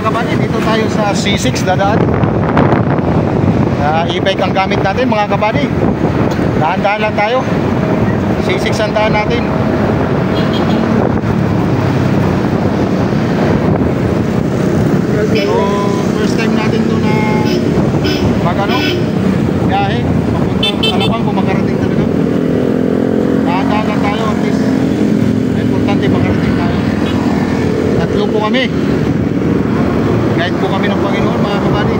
kabady, dito tayo sa C6 dadaan. E-bike ang gamit natin mga kabady. Dahan-dahan lang tayo. C6 ang daan natin. So first time natin to na magano biyahe papuntang Alabang kung makarating talaga. Dahan-dahan lang tayo, at least importante makarating tayo. Tatlo po kami. Guide po kami ng Panginoon mga kabady.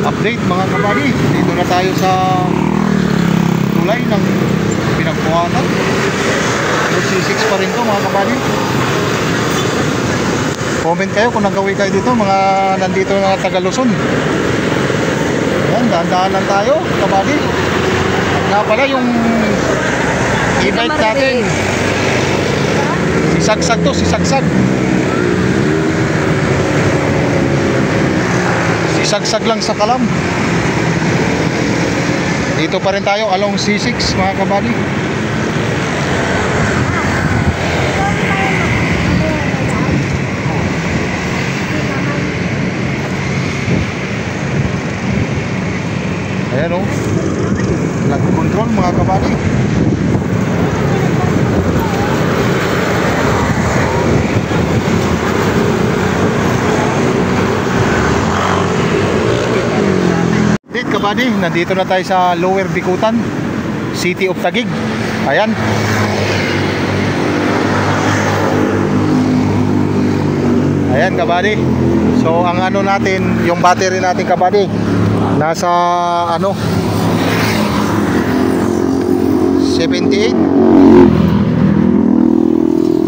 Update mga kabady, dito na tayo sa tulay ng pinagbuhatan. C6 pa rin to mga kabady. Comment kayo kung nagawi kayo dito, mga nandito na taga Luzon. Yan, dahan-dahan lang tayo kabady. Nga pala yung e-bike natin, sisagsag to, sisagsag. Sisagsag lang sa Kalam. Dito pa rin tayo along C6 mga kabady. Ayan o, nag-control mga kabady. Kabady, nandito na tayo sa Lower Bicutan, City of Taguig. Ayan. Ayan kabady. So ang ano natin, yung battery natin kabady, nasa ano 78.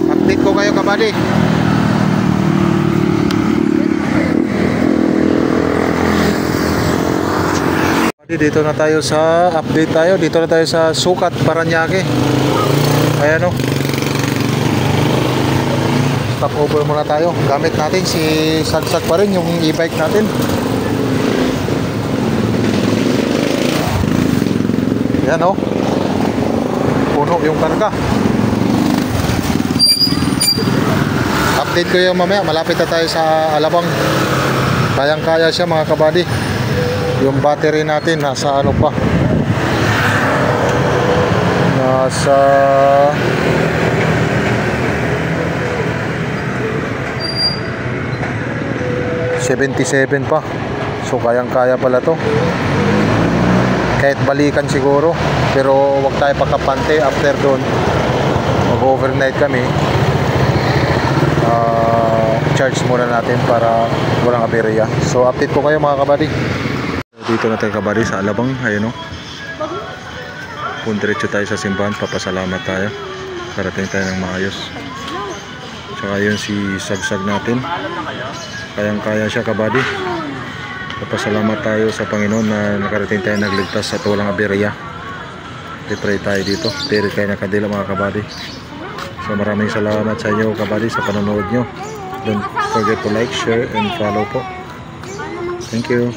Update ko kayo kabady. Dito na tayo sa update tayo. Dito na tayo sa Sukat, Paranaque. Ayan o. Stop over muna tayo. Gamit natin si sagsag pa rin yung e-bike natin. Ayan o. Puno yung karga. Update ko yung mamaya. Malapit na tayo sa Alabang. Kayang-kaya siya mga kabady. Yung battery natin nasa ano pa, nasa 77 pa. So kayang-kaya pala to. Kahit balikan siguro, pero wag tayo pakapante. After doon mag-overnight kami, charge muna natin para walang aberya. So update ko kayo mga kabady. Dito na tayo kabady sa Alabang. Ayan o, pundiretso tayo sa simbahan. Papasalamat tayo, parating tayo ng maayos. Tsaka yun si sagsag natin, kayang-kaya siya kabady. Papasalamat tayo sa Panginoon na nakarating tayo, nagligtas at walang aberya. I-pray tayo dito. Pero kayo nakadila mga kabady. So maraming salamat sa inyo kabady sa panonood nyo. Don't forget to like, share and follow po. Thank you.